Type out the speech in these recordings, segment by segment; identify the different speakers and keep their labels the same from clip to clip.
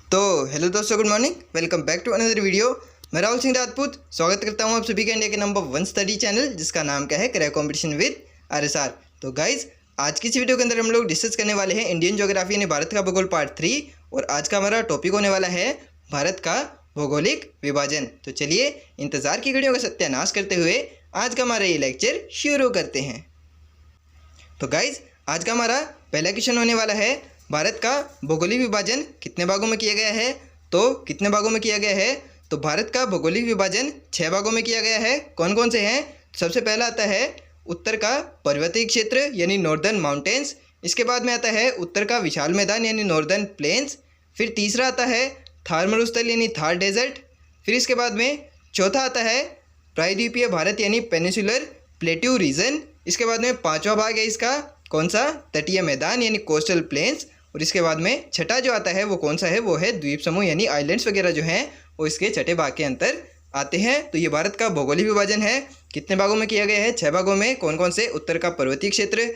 Speaker 1: तो हेलो दोस्तों, good morning. Welcome back to another video. मैं राहुल सिंह राजपूत स्वागत करता हूं आप सभी का इंडिया के नंबर 1 स्टडी चैनल, जिसका नाम क्या है, क्रैक कंपटीशन विद RSR। तो गाइज, आज की इस वीडियो के अंदर हम लोग डिस्कस करने वाले हैं इंडियन ज्योग्राफी यानी भारत का भूगोल पार्ट 3। और आज का हमारा टॉपिक होने वाला है भारत का भौगोलिक विभाजन। तो चलिए इंतजार की घड़ियों का सत्यानाश करते हुए आज का हमारा ये लेक्चर शुरू करते हैं। तो गाइज, आज का हमारा पहला क्वेश्चन होने वाला है, भारत का भौगोलिक विभाजन कितने भागों में किया गया है। तो कितने भागों में किया गया है, तो भारत का भौगोलिक विभाजन 6 भागों में किया गया है। कौन कौन से हैं? सबसे पहला आता है उत्तर का पर्वतीय क्षेत्र यानी नॉर्दर्न माउंटेन्स। इसके बाद में आता है उत्तर का विशाल मैदान यानी नॉर्दर्न प्लेन्स। फिर तीसरा आता है थार मरुस्थल यानी थार डेजर्ट। फिर इसके बाद में चौथा आता है प्रायद्वीपीय भारत यानी पेनिसुलर प्लेट्यू रीजन। इसके बाद में पांचवा भाग है इसका कौन सा, तटीय मैदान यानी कोस्टल प्लेन्स। और इसके बाद में छठा जो आता है वो कौन सा है, वो है द्वीप समूह यानी आइलैंड्स वगैरह जो हैं वो इसके छठे भाग के अंतर आते हैं। तो ये भारत का भौगोलिक विभाजन है, कितने भागों में किया गया है, 6 भागों में। कौन कौन से? उत्तर का पर्वतीय क्षेत्र,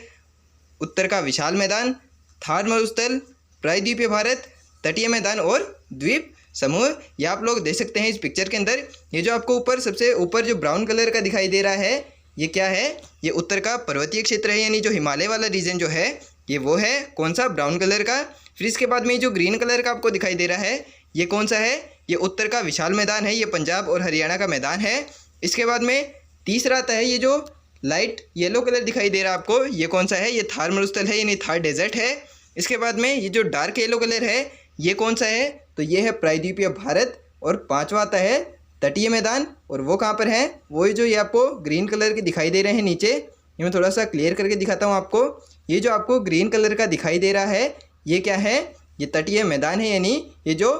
Speaker 1: उत्तर का विशाल मैदान, थार मरुस्थल, प्रायद्वीपीय भारत, तटीय मैदान और द्वीप समूह। ये आप लोग देख सकते हैं इस पिक्चर के अंदर। ये जो आपको ऊपर सबसे ऊपर जो ब्राउन कलर का दिखाई दे रहा है, ये क्या है? ये उत्तर का पर्वतीय क्षेत्र है, यानी जो हिमालय वाला रीजन जो है ये वो है कौन सा, ब्राउन कलर का। फिर इसके बाद में ये जो ग्रीन कलर का आपको दिखाई दे रहा है, ये कौन सा है? ये उत्तर का विशाल मैदान है, ये पंजाब और हरियाणा का मैदान है। इसके बाद में तीसरा आता है ये जो लाइट येलो कलर दिखाई दे रहा है आपको, ये कौन सा है? ये थार मरुस्थल है यानी थार डेजर्ट है। इसके बाद में ये जो डार्क येलो कलर है, ये कौन सा है? तो ये है प्रायद्वीपीय भारत। और पांचवा आता है तटीय मैदान, और वो कहाँ पर है? वो जो ये आपको ग्रीन कलर के दिखाई दे रहे हैं नीचे, ये मैं थोड़ा सा क्लियर करके दिखाता हूँ आपको। ये जो आपको ग्रीन कलर का दिखाई दे रहा है, ये क्या है? ये तटीय मैदान है, यानी ये जो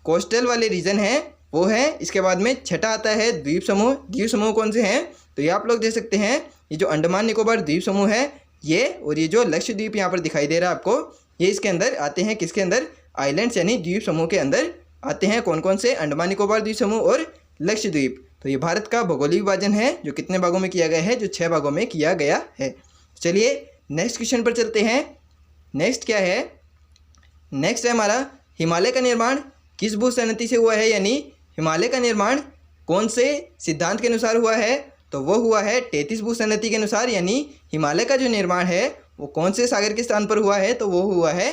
Speaker 1: कोस्टल वाले रीजन है वो है। इसके बाद में छठा आता है द्वीप समूह। द्वीप समूह कौन से हैं? तो ये आप लोग देख सकते हैं, ये जो अंडमान निकोबार द्वीप समूह है ये, और ये जो लक्षद्वीप यहाँ पर दिखाई दे रहा है आपको, ये इसके अंदर आते हैं। किसके अंदर? आइलैंड्स यानी द्वीप समूह के अंदर आते हैं। कौन कौन से? अंडमान निकोबार द्वीप समूह और लक्षद्वीप। तो ये भारत का भौगोलिक विभाजन है जो कितने भागों में किया गया है, जो 6 भागों में किया गया है। चलिए नेक्स्ट क्वेश्चन पर चलते हैं। नेक्स्ट क्या है? नेक्स्ट है हमारा, हिमालय का निर्माण किस भूसंनति से हुआ है, यानी हिमालय का निर्माण कौन से सिद्धांत के अनुसार हुआ है? तो वो हुआ है 33 भूसंनति के अनुसार। यानी हिमालय का जो निर्माण है वो कौन से सागर के स्थान पर हुआ है? तो वो हुआ है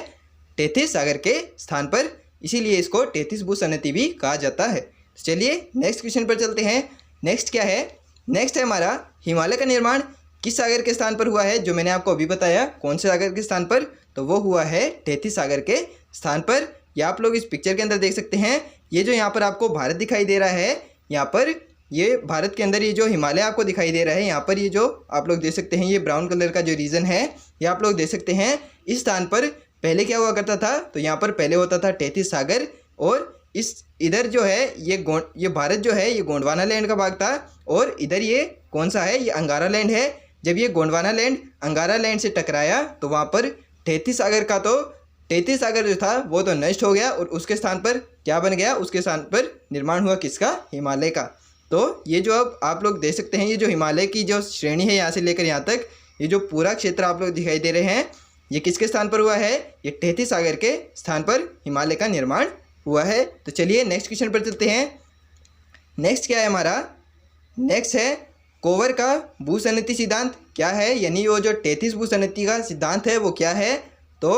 Speaker 1: 33 सागर के स्थान पर, इसीलिए इसको 33 भूसंनति भी कहा जाता है। चलिए नेक्स्ट क्वेश्चन पर चलते हैं। नेक्स्ट क्या है? नेक्स्ट है हमारा, हिमालय का निर्माण किस सागर के स्थान पर हुआ है? जो मैंने आपको अभी बताया, कौन से सागर के स्थान पर? तो वो हुआ है 33 सागर के स्थान पर। ये आप लोग इस पिक्चर के अंदर देख सकते हैं। ये जो यहाँ पर आपको भारत दिखाई दे रहा है, यहाँ पर ये भारत के अंदर ये जो हिमालय आपको दिखाई दे रहा है, यहाँ पर ये जो आप लोग देख सकते हैं, ये ब्राउन कलर का जो रीजन है, ये आप लोग देख सकते हैं। इस स्थान पर पहले क्या हुआ करता था? तो यहाँ पर पहले होता था 33 सागर, और इस इधर जो है ये भारत जो है ये गोंडवाना लैंड का भाग था, और इधर ये कौन सा है? ये अंगारा लैंड है। जब ये गोंडवाना लैंड अंगारा लैंड से टकराया तो वहाँ पर 33 सागर का, तो 33 सागर जो था वो तो नष्ट हो गया, और उसके स्थान पर क्या बन गया? उसके स्थान पर निर्माण हुआ किसका? हिमालय का। तो ये जो अब आप लोग देख सकते हैं, ये जो हिमालय की जो श्रेणी है यहाँ से लेकर यहाँ तक, ये जो पूरा क्षेत्र आप लोग दिखाई दे रहे हैं, ये किसके स्थान पर हुआ है? ये 33 सागर के स्थान पर हिमालय का निर्माण हुआ है। तो चलिए नेक्स्ट क्वेश्चन पर चलते हैं। नेक्स्ट क्या है हमारा? नेक्स्ट है कोवर का भूसंनति सिद्धांत क्या है, यानी वो जो 33 भूसंनति का सिद्धांत है वो क्या है? तो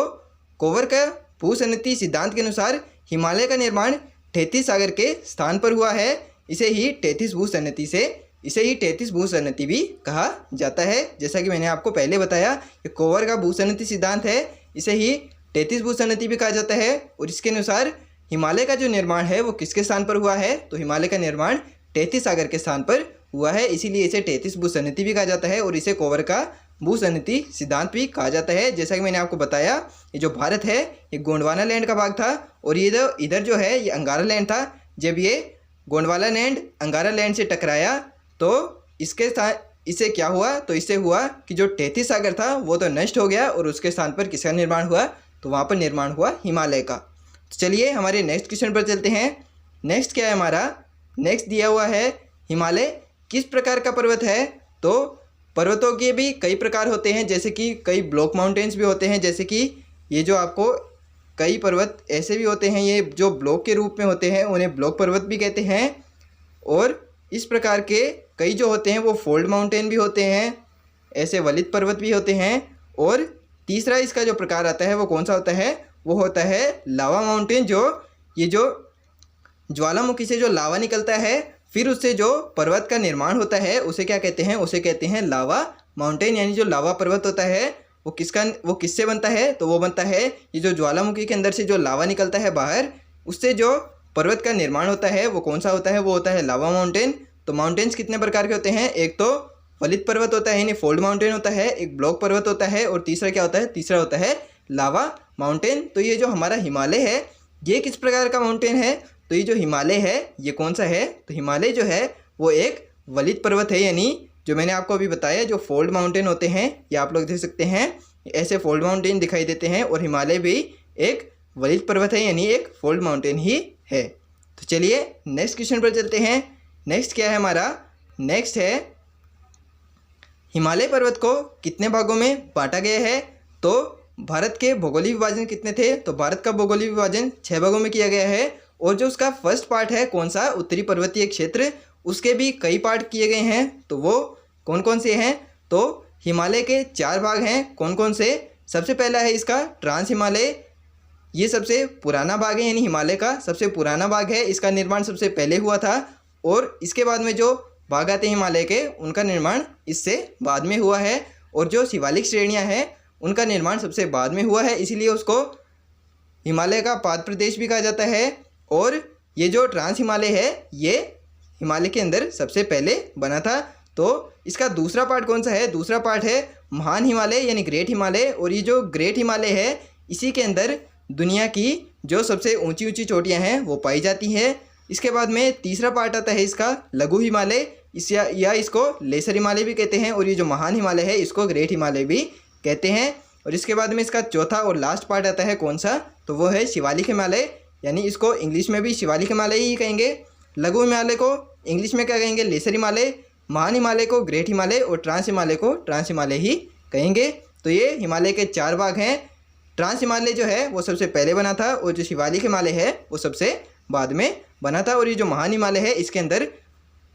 Speaker 1: कोवर का भूसंनति सिद्धांत के अनुसार हिमालय का निर्माण 33 सागर के स्थान पर हुआ है। इसे ही 33 भूसंनति भी कहा जाता है। जैसा कि मैंने आपको पहले बताया, ये कोवर का भूसंनति सिद्धांत है, इसे ही 33 भूसंनति भी कहा जाता है। और इसके अनुसार हिमालय का जो निर्माण है वो किसके स्थान पर हुआ है? तो हिमालय का निर्माण 33 सागर के स्थान पर हुआ है, इसीलिए इसे 33 भूसंनति भी कहा जाता है, और इसे कोवर का भूसंनति सिद्धांत भी कहा जाता है। जैसा कि मैंने आपको बताया, ये जो भारत है ये गोंडवाना लैंड का भाग था, और ये जो इधर जो है ये अंगारा लैंड था। जब ये गोंडवाना लैंड अंगारा लैंड से टकराया तो इससे क्या हुआ? तो इससे हुआ कि जो 33 सागर था वो तो नष्ट हो गया, और उसके स्थान पर किसका निर्माण हुआ? तो वहाँ पर निर्माण हुआ हिमालय का। तो चलिए हमारे नेक्स्ट क्वेश्चन पर चलते हैं। नेक्स्ट क्या है हमारा? नेक्स्ट दिया हुआ है, हिमालय किस प्रकार का पर्वत है? तो पर्वतों के भी कई प्रकार होते हैं, जैसे कि कई ब्लॉक माउंटेन्स भी होते हैं, जैसे कि ये जो आपको कई पर्वत ऐसे भी होते हैं, ये जो ब्लॉक के रूप में होते हैं उन्हें ब्लॉक पर्वत भी कहते हैं। और इस प्रकार के कई जो होते हैं वो फोल्ड माउंटेन भी होते हैं, ऐसे वलित पर्वत भी होते हैं। और तीसरा इसका जो प्रकार आता है वो कौन सा होता है, वो होता है लावा माउंटेन। ये जो ज्वालामुखी से जो लावा निकलता है फिर उससे जो पर्वत का निर्माण होता है उसे क्या कहते हैं, उसे कहते हैं लावा माउंटेन। यानी जो लावा पर्वत होता है वो किससे बनता है, तो वो बनता है ये जो ज्वालामुखी के अंदर से जो लावा निकलता है बाहर, उससे जो पर्वत का निर्माण होता है वो कौन सा होता है, वो होता है लावा माउंटेन। तो माउंटेन्स कितने प्रकार के होते हैं, एक तो वलित पर्वत होता है यानी फोल्ड माउंटेन होता है, एक ब्लॉक पर्वत होता है, और तीसरा क्या होता है, तीसरा होता है लावा माउंटेन। तो ये जो हमारा हिमालय है ये किस प्रकार का माउंटेन है, तो ये जो हिमालय है ये कौन सा है, तो हिमालय जो है वो एक वलित पर्वत है। यानी जो मैंने आपको अभी बताया जो फोल्ड माउंटेन होते हैं ये आप लोग देख सकते हैं, ऐसे फोल्ड माउंटेन दिखाई देते हैं, और हिमालय भी एक वलित पर्वत है यानी एक फोल्ड माउंटेन ही है। तो चलिए नेक्स्ट क्वेश्चन पर चलते हैं। नेक्स्ट क्या है हमारा, नेक्स्ट है हिमालय पर्वत को कितने भागों में बांटा गया है। तो भारत के भौगोलिक विभाजन कितने थे, तो भारत का भौगोलिक विभाजन 6 भागों में किया गया है। और जो उसका फर्स्ट पार्ट है कौन सा, उत्तरी पर्वतीय क्षेत्र, उसके भी कई पार्ट किए गए हैं। तो वो कौन कौन से हैं, तो हिमालय के 4 भाग हैं। कौन कौन से, सबसे पहला है इसका ट्रांस हिमालय, ये सबसे पुराना भाग है यानी हिमालय का सबसे पुराना भाग है, इसका निर्माण सबसे पहले हुआ था। और इसके बाद में जो भाग आते हैं हिमालय के उनका निर्माण इससे बाद में हुआ है। और जो शिवालिक श्रेणियाँ हैं उनका निर्माण सबसे बाद में हुआ है, इसीलिए उसको हिमालय का पाद प्रदेश भी कहा जाता है। और ये जो ट्रांस हिमालय है ये हिमालय के अंदर सबसे पहले बना था। तो इसका दूसरा पार्ट कौन सा है, दूसरा पार्ट है महान हिमालय यानी ग्रेट हिमालय। और ये जो ग्रेट हिमालय है इसी के अंदर दुनिया की जो सबसे ऊंची ऊंची चोटियां हैं वो पाई जाती हैं। इसके बाद में तीसरा पार्ट आता है इसका लघु हिमालय, या इसको लेसर हिमालय भी कहते हैं। और ये जो महान हिमालय है इसको ग्रेट हिमालय भी कहते हैं। और इसके बाद में इसका चौथा और लास्ट पार्ट आता है कौन सा, तो वो है शिवालिक हिमालय, यानी इसको इंग्लिश में भी शिवालिक हिमालय ही कहेंगे। लघु हिमालय को इंग्लिश में क्या कहेंगे, लेसर हिमालय। महान हिमालय को ग्रेट हिमालय, और ट्रांस हिमालय को ट्रांस हिमालय ही कहेंगे। तो ये हिमालय के 4 भाग हैं। ट्रांस हिमालय जो है वो सबसे पहले बना था, और जो शिवालिक हिमालय है वो सबसे बाद में बना था। और ये जो महान हिमालय है इसके अंदर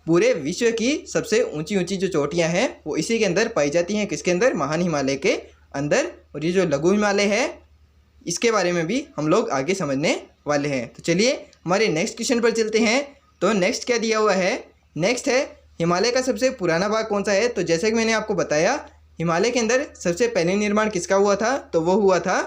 Speaker 1: पूरे विश्व की सबसे ऊंची ऊंची जो चोटियां हैं वो इसी के अंदर पाई जाती हैं, किसके अंदर, महान हिमालय के अंदर। और ये जो लघु हिमालय है इसके बारे में भी हम लोग आगे समझने वाले हैं। तो चलिए हमारे नेक्स्ट क्वेश्चन पर चलते हैं। तो नेक्स्ट क्या दिया हुआ है, नेक्स्ट है हिमालय का सबसे पुराना भाग कौन सा है। तो जैसे कि मैंने आपको बताया हिमालय के अंदर सबसे पहले निर्माण किसका हुआ था, तो वो हुआ था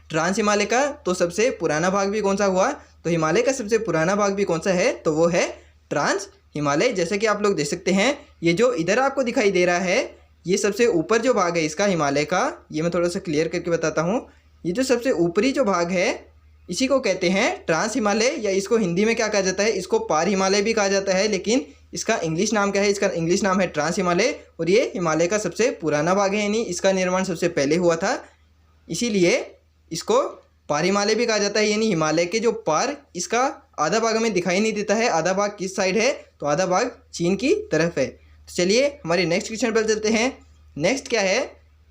Speaker 1: ट्रांस हिमालय का। तो सबसे पुराना भाग भी कौन सा हुआ, तो हिमालय का सबसे पुराना भाग भी कौन सा है, तो वो है ट्रांस हिमालय। जैसे कि आप लोग देख सकते हैं ये जो इधर आपको दिखाई दे रहा है ये सबसे ऊपर जो भाग है इसका हिमालय का, ये मैं थोड़ा सा क्लियर करके बताता हूँ। ये जो सबसे ऊपरी जो भाग है इसी को कहते हैं ट्रांस हिमालय, या इसको हिंदी में क्या कहा जाता है, इसको पार हिमालय भी कहा जाता है। लेकिन इसका इंग्लिश नाम क्या है, इसका इंग्लिश नाम है ट्रांस हिमालय। और ये हिमालय का सबसे पुराना भाग है, यानी इसका निर्माण सबसे पहले हुआ था, इसीलिए इसको पार हिमालय भी कहा जाता है। यानी हिमालय के जो पार इसका आधा भाग हमें दिखाई नहीं देता है। आधा भाग किस साइड है, तो आधा भाग चीन की तरफ है। तो चलिए हमारे नेक्स्ट क्वेश्चन पर चलते हैं। नेक्स्ट क्या है,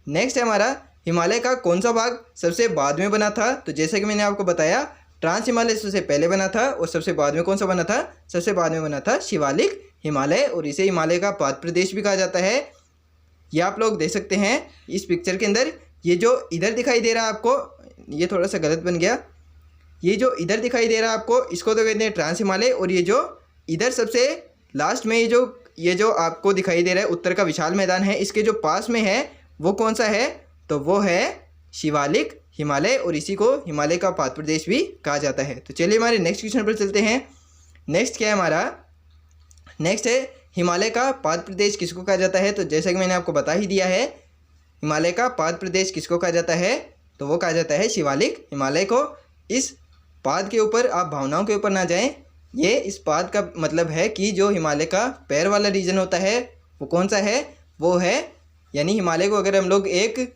Speaker 1: नेक्स्ट है हमारा हिमालय का कौन सा भाग सबसे बाद में बना था। तो जैसे कि मैंने आपको बताया ट्रांस हिमालय सबसे पहले बना था, और सबसे बाद में कौन सा बना था, सबसे बाद में बना था शिवालिक हिमालय। और इसे हिमालय का पाद प्रदेश भी कहा जाता है। ये आप लोग देख सकते हैं इस पिक्चर के अंदर, ये जो इधर दिखाई दे रहा है आपको, ये थोड़ा सा गलत बन गया, ये जो इधर दिखाई दे रहा है आपको इसको तो कहते हैं ट्रांस हिमालय। और ये जो इधर सबसे लास्ट में ये जो आपको दिखाई दे रहा है उत्तर का विशाल मैदान है, इसके जो पास में है वो कौन सा है, तो वो है शिवालिक हिमालय। और इसी को हिमालय का पाद प्रदेश भी कहा जाता है। तो चलिए हमारे नेक्स्ट क्वेश्चन पर चलते हैं। नेक्स्ट क्या है हमारा, नेक्स्ट है हिमालय का पाद प्रदेश किसको कहा जाता है। तो जैसा कि मैंने आपको बता ही दिया है हिमालय का पाद प्रदेश किसको कहा जाता है, तो वो कहा जाता है शिवालिक हिमालय को। इस पाद के ऊपर आप भावनाओं के ऊपर ना जाएं, ये इस पाद का मतलब है कि जो हिमालय का पैर वाला रीजन होता है वो कौन सा है, वो है, यानी हिमालय को अगर हम लोग एक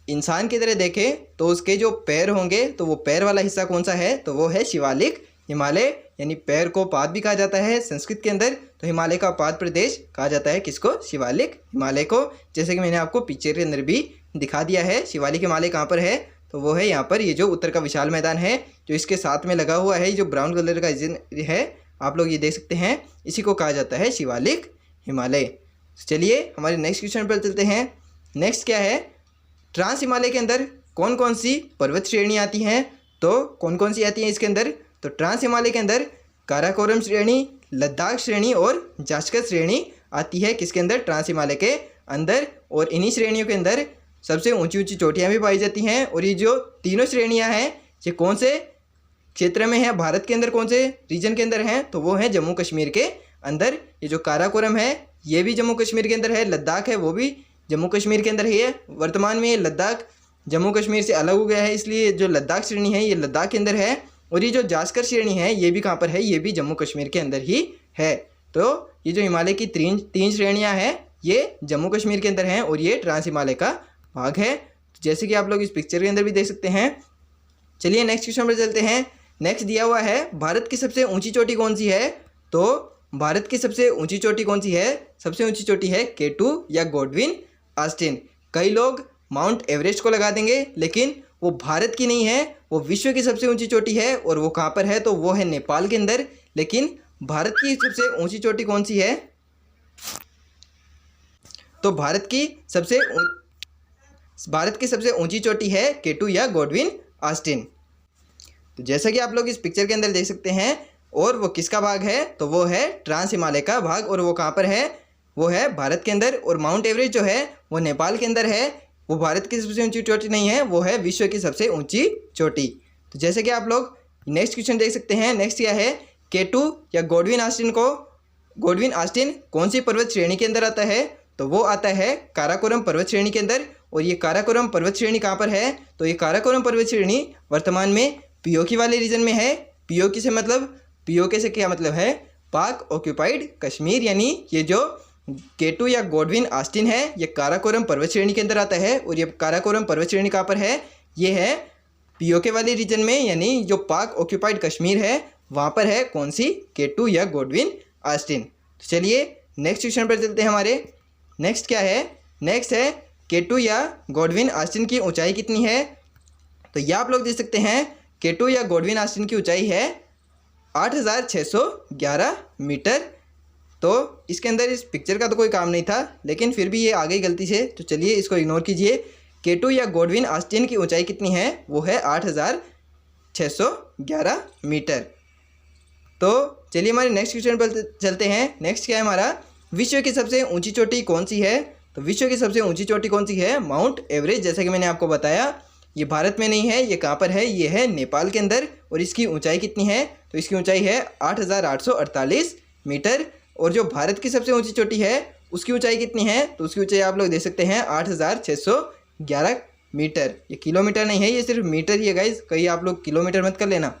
Speaker 1: इंसान की तरह देखें तो उसके जो पैर होंगे तो वो पैर वाला हिस्सा कौन सा है, तो वो है शिवालिक हिमालय। यानी पैर को पाद भी कहा जाता है संस्कृत के अंदर। तो हिमालय का पाद प्रदेश कहा जाता है किसको, शिवालिक हिमालय को। जैसे कि मैंने आपको पिक्चर के अंदर भी दिखा दिया है शिवालिक हिमालय कहाँ पर है, तो वो है यहाँ पर ये जो उत्तर का विशाल मैदान है, जो इसके साथ में लगा हुआ है, जो ब्राउन कलर का रीजन है आप लोग ये देख सकते हैं, इसी को कहा जाता है शिवालिक हिमालय। चलिए हमारे नेक्स्ट क्वेश्चन पर चलते हैं। नेक्स्ट क्या है, ट्रांस हिमालय के अंदर कौन कौन सी पर्वत श्रेणी आती हैं? तो कौन कौन सी आती हैं इसके अंदर? तो ट्रांस हिमालय के अंदर काराकोरम श्रेणी, लद्दाख श्रेणी और जास्कर श्रेणी आती है। किसके अंदर? ट्रांस हिमालय के अंदर। और इन्हीं श्रेणियों के अंदर सबसे ऊंची ऊंची चोटियां भी पाई जाती हैं। और ये जो तीनों श्रेणियां हैं ये कौन से क्षेत्र में है, भारत के अंदर कौन से रीजन के अंदर हैं? तो वो है जम्मू कश्मीर के अंदर। ये जो काराकोरम है ये भी जम्मू कश्मीर के अंदर है, लद्दाख है वो भी जम्मू कश्मीर के अंदर ही है। वर्तमान में ये लद्दाख जम्मू कश्मीर से अलग हो गया है, इसलिए जो लद्दाख श्रेणी है ये लद्दाख के अंदर है। और ये जो जास्कर श्रेणी है ये भी कहाँ पर है? ये भी जम्मू कश्मीर के अंदर ही है। तो ये जो हिमालय की तीन श्रेणियाँ हैं ये जम्मू कश्मीर के अंदर हैं और ये ट्रांस हिमालय का भाग है, जैसे कि आप लोग इस पिक्चर के अंदर भी देख सकते हैं। चलिए नेक्स्ट क्वेश्चन पर चलते हैं। नेक्स्ट दिया हुआ है भारत की सबसे ऊंची चोटी कौन सी है? तो भारत की सबसे ऊंची चोटी कौन सी है? सबसे ऊंची चोटी है K2 या गॉडविन ऑस्टिन। कई लोग माउंट एवरेस्ट को लगा देंगे, लेकिन वो भारत की नहीं है, वो विश्व की सबसे ऊंची चोटी है। और वो कहाँ पर है? तो वो है नेपाल के अंदर। लेकिन भारत की सबसे ऊंची चोटी कौन सी है? तो भारत की सबसे ऊंची चोटी है K2 या गॉडविन ऑस्टिन। तो जैसा कि आप लोग इस पिक्चर के अंदर देख सकते हैं, और वो किसका भाग है? तो वो है ट्रांस हिमालय का भाग। और वो कहाँ पर है? वो है भारत के अंदर। और माउंट एवरेस्ट जो है वो नेपाल के अंदर है, वो भारत की सबसे ऊंची चोटी नहीं है, वो है विश्व की सबसे ऊंची चोटी। तो जैसे कि आप लोग नेक्स्ट क्वेश्चन देख सकते हैं। नेक्स्ट क्या है, K2 या गॉडविन ऑस्टिन कौन सी पर्वत श्रेणी के अंदर आता है? तो वो आता है काराकोरम पर्वत श्रेणी के अंदर। और ये काराकोरम पर्वत श्रेणी कहाँ पर है? तो ये काराकोरम पर्वत श्रेणी वर्तमान में पीओके वाले रीजन में है। पीओके से क्या मतलब है? पाक ऑक्यूपाइड कश्मीर। यानी ये जो K2 या गॉडविन ऑस्टिन है ये काराकोरम पर्वत श्रेणी के अंदर आता है। और ये काराकोरम पर्वत श्रेणी कहाँ पर है? ये है पीओके वाले रीजन में, यानी जो पाक ऑक्यूपाइड कश्मीर है वहाँ पर है। कौन सी? K2 या गॉडविन ऑस्टिन। तो चलिए नेक्स्ट क्वेश्चन पर चलते हैं हमारे। नेक्स्ट क्या है? नेक्स्ट है K2 या गॉडविन ऑस्टिन की ऊंचाई कितनी है? तो ये आप लोग देख सकते हैं K2 या गॉडविन ऑस्टिन की ऊंचाई है 8611 मीटर। तो इसके अंदर इस पिक्चर का तो कोई काम नहीं था, लेकिन फिर भी ये आ गई गलती से, तो चलिए इसको इग्नोर कीजिए। K2 या गॉडविन ऑस्टिन की ऊंचाई कितनी है? वो है 8611 मीटर। तो चलिए हमारे नेक्स्ट क्वेश्चन पर चलते हैं। नेक्स्ट क्या है हमारा, विश्व की सबसे ऊंची चोटी कौन सी है? तो विश्व की सबसे ऊंची चोटी कौन सी है? Mount Everest. जैसा कि मैंने आपको बताया ये भारत में नहीं है, ये कहाँ पर है? ये है नेपाल के अंदर। और इसकी ऊंचाई कितनी है? तो इसकी ऊंचाई है 8848 मीटर। और जो भारत की सबसे ऊंची चोटी है उसकी ऊंचाई कितनी है? तो उसकी ऊंचाई आप लोग देख सकते हैं 8611 मीटर। ये किलोमीटर नहीं है, ये सिर्फ मीटर ही है गाइज, कहीं आप लोग किलोमीटर मत कर लेना,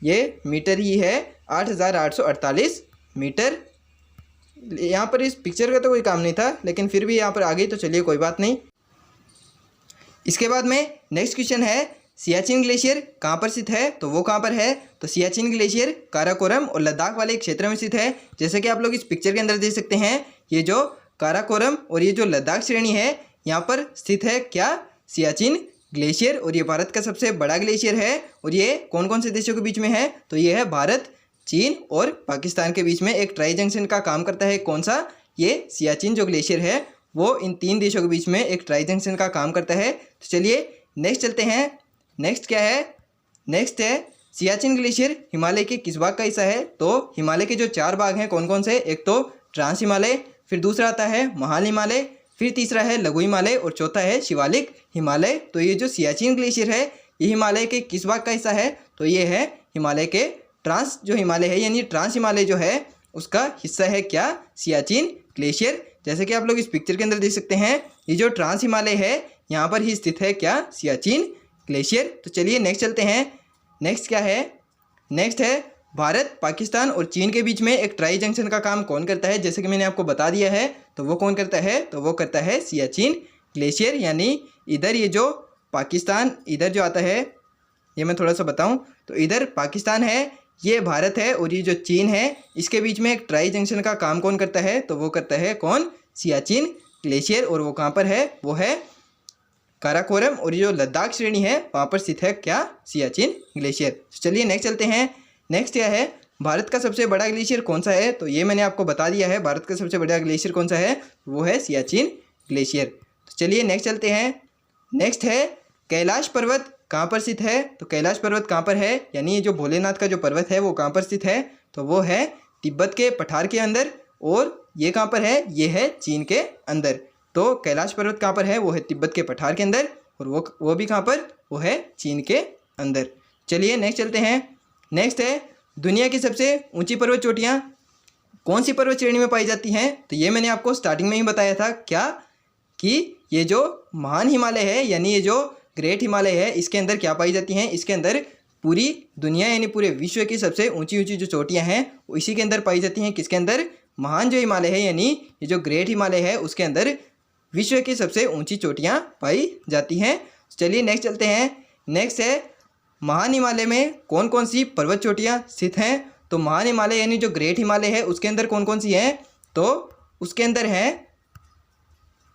Speaker 1: ये मीटर ही है 8848 मीटर। यहाँ पर इस पिक्चर का तो कोई काम नहीं था, लेकिन फिर भी यहाँ पर आ गई, तो चलिए कोई बात नहीं। इसके बाद में नेक्स्ट क्वेश्चन है, सियाचिन ग्लेशियर कहाँ पर स्थित है? तो वो कहाँ पर है? तो सियाचिन ग्लेशियर काराकोरम और लद्दाख वाले क्षेत्र में स्थित है। जैसे कि आप लोग इस पिक्चर के अंदर देख सकते हैं, ये जो काराकोरम और ये जो लद्दाख श्रेणी है यहाँ पर स्थित है क्या? सियाचिन ग्लेशियर। और ये भारत का सबसे बड़ा ग्लेशियर है। और ये कौन कौन से देशों के बीच में है? तो ये है भारत, चीन और पाकिस्तान के बीच में एक ट्राई जंक्शन का काम करता है। कौन सा? ये सियाचिन जो ग्लेशियर है वो इन तीन देशों के बीच में एक ट्राई जंक्शन का काम करता है। तो चलिए नेक्स्ट चलते हैं। नेक्स्ट क्या है? नेक्स्ट है सियाचिन ग्लेशियर हिमालय के किस भाग का हिस्सा है? तो हिमालय के जो 4 भाग हैं कौन कौन से? एक तो ट्रांस हिमालय, फिर दूसरा आता है महाल हिमालय, फिर तीसरा है लघु हिमालय और चौथा है शिवालिक हिमालय। तो ये जो सियाचिन ग्लेशियर है ये हिमालय के किस भाग का हिस्सा है? तो ये है हिमालय के ट्रांस जो हिमालय है, यानी ट्रांस हिमालय जो है उसका हिस्सा है क्या? सियाचिन ग्लेशियर। जैसे कि आप लोग इस पिक्चर के अंदर देख सकते हैं, ये जो ट्रांस हिमालय है यहाँ पर ही स्थित है क्या? सियाचिन ग्लेशियर। तो चलिए नेक्स्ट चलते हैं। नेक्स्ट क्या है? नेक्स्ट है भारत, पाकिस्तान और चीन के बीच में एक ट्राई जंक्शन का काम कौन करता है? जैसे कि मैंने आपको बता दिया है, तो वो कौन करता है? तो वो करता है सियाचिन ग्लेशियर। यानी इधर ये जो पाकिस्तान इधर जो आता है, ये मैं थोड़ा सा बताऊं तो इधर पाकिस्तान है, ये भारत है और ये जो चीन है, इसके बीच में एक ट्राई जंक्शन का काम कौन करता है? तो वो करता है कौन? सियाचिन ग्लेशियर। और वो कहाँ पर है? वो है काराकोरम और ये जो लद्दाख श्रेणी है वहाँ पर स्थित है क्या, सियाचिन ग्लेशियर। चलिए नेक्स्ट चलते हैं। नेक्स्ट क्या है, भारत का सबसे बड़ा ग्लेशियर कौन सा है, तो ये मैंने आपको बता दिया है, भारत का सबसे बड़ा ग्लेशियर कौन सा है, वो है सियाचिन ग्लेशियर। तो चलिए नेक्स्ट चलते हैं। नेक्स्ट है कैलाश पर्वत कहाँ पर स्थित है, तो कैलाश पर्वत कहाँ पर है, यानी ये जो भोलेनाथ का जो पर्वत है वो कहाँ पर स्थित है, तो वो है तिब्बत के पठार के अंदर, और ये कहाँ पर है, ये है चीन के अंदर। तो कैलाश पर्वत कहाँ पर है, वो है तिब्बत के पठार के अंदर, और वो भी कहाँ पर, वो है चीन के अंदर। चलिए नेक्स्ट चलते हैं। नेक्स्ट है दुनिया की सबसे ऊंची पर्वत चोटियाँ कौन सी पर्वत श्रेणी में पाई जाती हैं, तो ये मैंने आपको स्टार्टिंग में ही बताया था क्या, कि ये जो महान हिमालय है यानी ये जो ग्रेट हिमालय है इसके अंदर क्या पाई जाती हैं, इसके अंदर पूरी दुनिया यानी पूरे विश्व की सबसे ऊंची ऊंची जो चोटियां हैं वो इसी के अंदर पाई जाती हैं। किसके अंदर, महान जो हिमालय है यानी ये जो ग्रेट हिमालय है उसके अंदर विश्व की सबसे ऊंची चोटियां पाई जाती हैं। चलिए नेक्स्ट चलते हैं। नेक्स्ट है महान हिमालय में कौन कौन सी पर्वत चोटियां स्थित हैं, तो महान हिमालय यानी जो ग्रेट हिमालय है उसके अंदर कौन कौन सी हैं, तो उसके अंदर है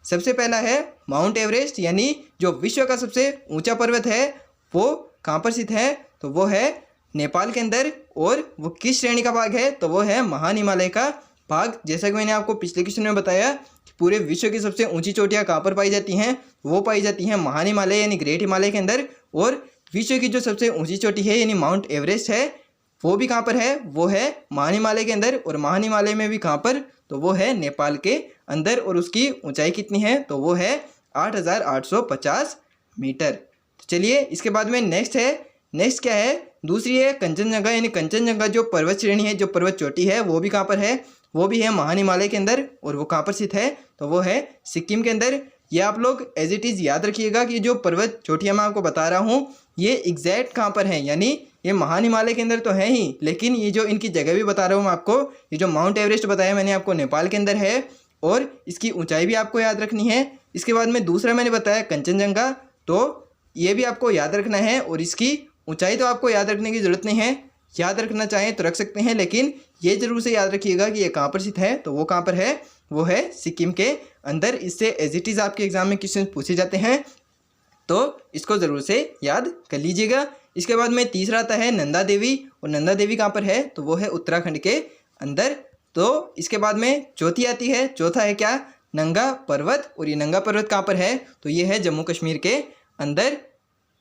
Speaker 1: सबसे पहला है माउंट एवरेस्ट, यानी जो विश्व का सबसे ऊंचा पर्वत है वो कहाँ पर स्थित है, तो वो है नेपाल के अंदर, और वो किस श्रेणी का भाग है, तो वो है महान हिमालय का भाग। जैसा कि मैंने आपको पिछले क्वेश्चन में बताया कि पूरे विश्व की सबसे ऊंची चोटियाँ कहाँ पर पाई जाती हैं, वो पाई जाती हैं महान हिमालय यानी ग्रेट हिमालय के अंदर, और विश्व की जो सबसे ऊंची चोटी है यानी माउंट एवरेस्ट है वो भी कहाँ पर है, वो है महान हिमालय के अंदर, और महान हिमालय में भी कहाँ पर, तो वो है नेपाल के अंदर, और उसकी ऊंचाई कितनी है, तो वो है 8,850 मीटर। तो चलिए इसके बाद में नेक्स्ट है। नेक्स्ट क्या है, दूसरी है कंचनजंगा, यानी कंचनजंगा जो पर्वत श्रेणी है, जो पर्वत चोटी है वो भी कहाँ पर है, वो भी है महान हिमालय के अंदर, और वो कहाँ पर स्थित है, तो वो है सिक्किम के अंदर। ये आप लोग एज इट इज़ याद रखिएगा कि जो पर्वत चोटियाँ मैं आपको बता रहा हूँ ये एग्जैक्ट कहाँ पर हैं, यानी ये महान हिमालय के अंदर तो है ही, लेकिन ये जो इनकी जगह भी बता रहा हूँ मैं आपको, ये जो माउंट एवरेस्ट बताया मैंने आपको नेपाल के अंदर है, और इसकी ऊंचाई भी आपको याद रखनी है। इसके बाद में दूसरा मैंने बताया कंचनजंगा, तो ये भी आपको याद रखना है, और इसकी ऊंचाई तो आपको याद रखने की ज़रूरत नहीं है, याद रखना चाहें तो रख सकते हैं, लेकिन ये जरूर से याद रखिएगा कि ये कहाँ पर स्थित है, तो वो कहाँ पर है, वो है सिक्किम के अंदर। इससे एज इट इज़ आपके एग्जाम में क्वेश्चन पूछे जाते हैं, तो इसको ज़रूर से याद कर लीजिएगा। इसके बाद में तीसरा आता है नंदा देवी, और नंदा देवी कहाँ पर है, तो वो है उत्तराखंड के अंदर। तो इसके बाद में चौथी आती है, चौथा है क्या, नंगा पर्वत, और ये नंगा पर्वत कहाँ पर है, तो ये है जम्मू कश्मीर के अंदर।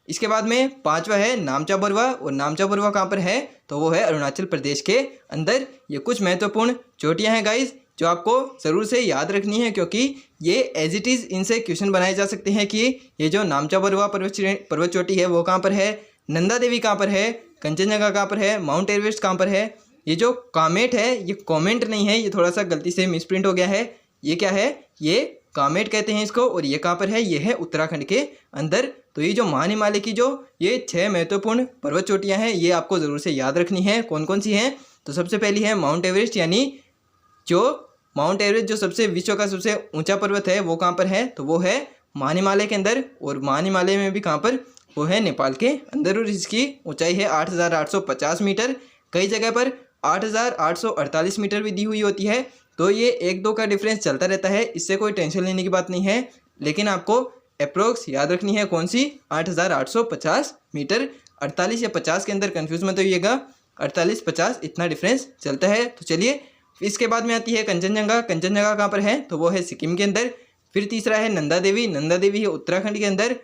Speaker 1: इसके बाद में पांचवा है नामचा बरुआ, और नामचा बरुआ कहाँ पर है, तो वो है अरुणाचल प्रदेश के अंदर। ये कुछ महत्वपूर्ण चोटियाँ हैं गाइज जो आपको ज़रूर से याद रखनी है, क्योंकि ये एज इट इज़ इनसे क्वेश्चन बनाए जा सकते हैं कि ये जो नामचा बरुआ पर्वत चोटी है वो कहाँ पर है, नंदा देवी कहाँ पर है, कंचनजंगा कहाँ पर है, माउंट एवरेस्ट कहाँ पर है। ये जो कामेट है ये कॉमेंट नहीं है, ये थोड़ा सा गलती से मिसप्रिंट हो गया है, ये क्या है, ये कामेट कहते हैं इसको, और ये कहाँ पर है, ये है उत्तराखंड के अंदर। तो ये जो महान हिमालय की जो ये 6 महत्वपूर्ण पर्वत चोटियाँ हैं ये आपको ज़रूर से याद रखनी है। कौन कौन सी हैं, तो सबसे पहली है माउंट एवरेस्ट, यानी जो माउंट एवरेस्ट जो सबसे विश्व का सबसे ऊंचा पर्वत है वो कहाँ पर है, तो वो है महान हिमालय के अंदर, और महान हिमालय में भी कहाँ पर, वो है नेपाल के अंदर, और इसकी ऊंचाई है 8,850 मीटर। कई जगह पर 8,848 मीटर भी दी हुई होती है, तो ये 1-2 का डिफरेंस चलता रहता है, इससे कोई टेंशन लेने की बात नहीं है, लेकिन आपको अप्रोक्स याद रखनी है कौन सी, 8,850 मीटर। 48 या 50 के अंदर कन्फ्यूज मत होइएगा, 48-50 इतना डिफरेंस चलता है। तो चलिए इसके बाद में आती है कंचनजंगा, कंचनजंगा कहाँ पर है, तो वो है सिक्किम के अंदर। फिर तीसरा है नंदा देवी, नंदा देवी है उत्तराखंड के अंदर।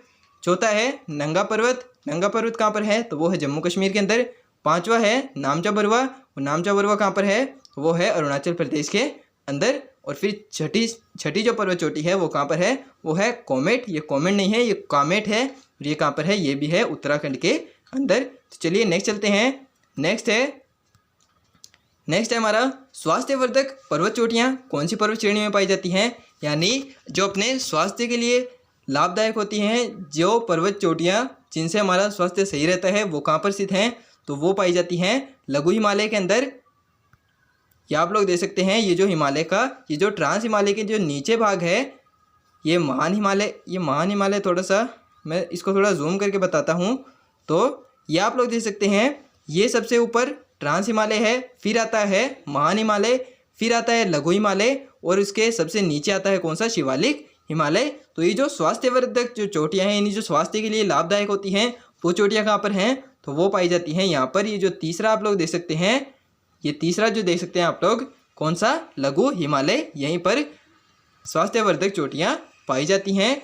Speaker 1: चौथा है नंगा पर्वत, नंगा पर्वत कहाँ पर है, तो वो है जम्मू कश्मीर के अंदर। पांचवा है नामचा बरुआ, और नामचा बरुआ कहाँ पर है, वो है अरुणाचल प्रदेश के अंदर। और फिर छठी जो पर्वत चोटी है वो कहाँ पर है, वो है कॉमेट, ये कॉमेट नहीं है ये कामेट है, और ये कहाँ पर है, ये भी है उत्तराखंड के अंदर। तो चलिए नेक्स्ट चलते हैं। नेक्स्ट है हमारा स्वास्थ्यवर्धक पर्वत चोटियाँ कौन सी पर्वत श्रेणी में पाई जाती हैं, यानी जो अपने स्वास्थ्य के लिए लाभदायक होती हैं, जो पर्वत चोटियाँ जिनसे हमारा स्वास्थ्य सही रहता है वो कहाँ पर स्थित हैं, तो वो पाई जाती हैं लघु हिमालय के अंदर। या आप लोग देख सकते हैं ये जो हिमालय का ये जो ट्रांस हिमालय के जो नीचे भाग है ये महान हिमालय थोड़ा सा मैं इसको थोड़ा जूम करके बताता हूँ। तो ये आप लोग देख सकते हैं ये सबसे ऊपर ट्रांस हिमालय है, फिर आता है महान हिमालय, फिर आता है लघु हिमालय, और उसके सबसे नीचे आता है कौन सा, शिवालिक हिमालय। तो ये जो स्वास्थ्यवर्धक जो चोटियाँ हैं, यानी जो स्वास्थ्य के लिए लाभदायक होती हैं, वो चोटियाँ कहाँ पर हैं? तो वो पाई जाती हैं यहाँ पर। ये जो तीसरा आप लोग देख सकते हैं, ये तीसरा जो देख सकते हैं आप लोग, कौन सा? लघु हिमालय, यहीं पर स्वास्थ्यवर्धक चोटियाँ पाई जाती हैं।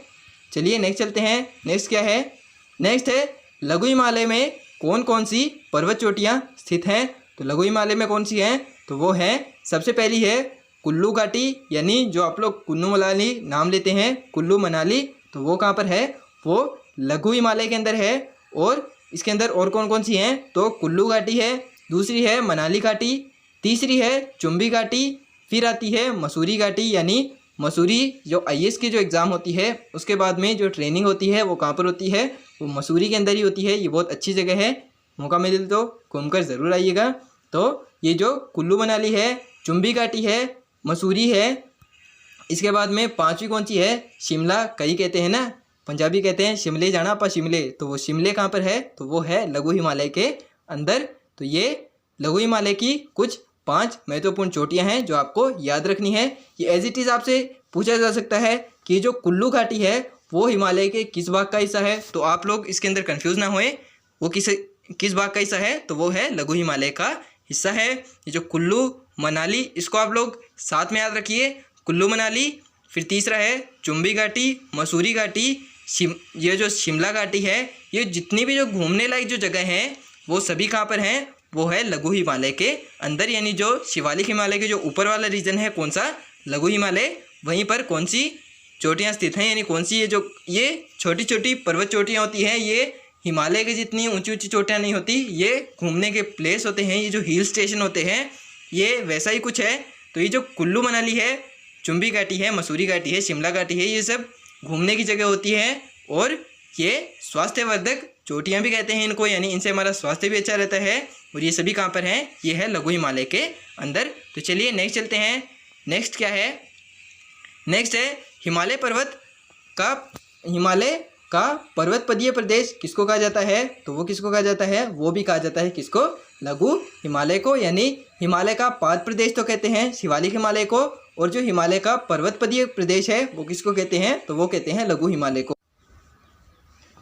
Speaker 1: चलिए नेक्स्ट चलते हैं। नेक्स्ट क्या है? नेक्स्ट है लघु हिमालय में कौन कौन सी पर्वत चोटियाँ स्थित हैं? तो लघु हिमालय में कौन सी हैं? तो वो है, सबसे पहली है कुल्लू घाटी, यानी जो आप लोग कुल्लू मनाली नाम लेते हैं, कुल्लू मनाली, तो वो कहाँ पर है? वो लघु हिमालय के अंदर है। और इसके अंदर और कौन कौन सी हैं? तो कुल्लू घाटी है, दूसरी है मनाली घाटी, तीसरी है चुंबी घाटी, फिर आती है मसूरी घाटी, यानी मसूरी जो IAS की जो एग्ज़ाम होती है उसके बाद में जो ट्रेनिंग होती है वो कहाँ पर होती है? वो मसूरी के अंदर ही होती है। ये बहुत अच्छी जगह है, मौका मिले तो घूमकर ज़रूर आइएगा। तो ये जो कुल्लू मनाली है, चुंबी घाटी है, मसूरी है, इसके बाद में पांचवी कौन सी है? शिमला। कई कहते हैं ना, पंजाबी कहते हैं शिमले जाना पा शिमले, तो वो शिमले कहाँ पर है? तो वो है लघु हिमालय के अंदर। तो ये लघु हिमालय की कुछ 5 महत्वपूर्ण चोटियां हैं जो आपको याद रखनी है। ये एज इट इज़ आपसे पूछा जा सकता है कि जो कुल्लू घाटी है वो हिमालय के किस भाग का हिस्सा है? तो आप लोग इसके अंदर कंफ्यूज ना होए, वो किस भाग का हिस्सा है? तो वो है लघु हिमालय का हिस्सा है। ये जो कुल्लू मनाली, इसको आप लोग साथ में याद रखिए, कुल्लू मनाली, फिर तीसरा है चुंबी घाटी, मसूरी घाटी, ये जो शिमला घाटी है, ये जितनी भी जो घूमने लायक जो जगह हैं वो सभी कहाँ पर हैं? वो है लघु हिमालय के अंदर, यानी जो शिवालिक हिमालय के जो ऊपर वाला रीजन है, कौन सा? लघु हिमालय, वहीं पर कौन सी चोटियाँ स्थित हैं? यानी कौन सी ये छोटी छोटी पर्वत चोटियाँ होती हैं, ये हिमालय के जितनी ऊंची ऊंची चोटियाँ नहीं होती, ये घूमने के प्लेस होते हैं, ये जो हिल स्टेशन होते हैं, ये वैसा ही कुछ है। तो ये जो कुल्लू मनाली है, चुंबी घाटी है, मसूरी घाटी है, शिमला घाटी है, ये सब घूमने की जगह होती है। और ये स्वास्थ्यवर्धक चोटियाँ भी कहते हैं इनको, यानी इनसे हमारा स्वास्थ्य भी अच्छा रहता है। और ये सभी कहाँ पर हैं? ये है लघु हिमालय के अंदर। तो चलिए नेक्स्ट चलते हैं। नेक्स्ट क्या है? नेक्स्ट है हिमालय का पर्वतपदीय प्रदेश किसको कहा जाता है? तो वो किसको कहा जाता है? वो भी कहा जाता है किसको? लघु हिमालय को। यानी हिमालय का पाद प्रदेश तो कहते हैं शिवालिक हिमालय को, और जो हिमालय का पर्वतपदीय प्रदेश है वो किसको कहते हैं? तो वो कहते हैं लघु हिमालय को।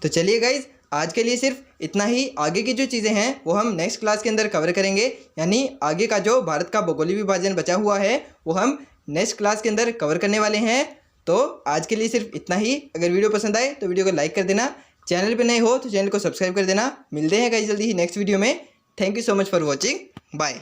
Speaker 1: तो चलिए गाइज, आज के लिए सिर्फ इतना ही। आगे की जो चीज़ें हैं वो हम नेक्स्ट क्लास के अंदर कवर करेंगे, यानी आगे का जो भारत का भौगोलिक विभाजन बचा हुआ है वो हम नेक्स्ट क्लास के अंदर कवर करने वाले हैं। तो आज के लिए सिर्फ इतना ही। अगर वीडियो पसंद आए तो वीडियो को लाइक कर देना, चैनल पे नए हो तो चैनल को सब्सक्राइब कर देना। मिलते हैं गाइस जल्दी ही नेक्स्ट वीडियो में। Thank you so much for watching, bye.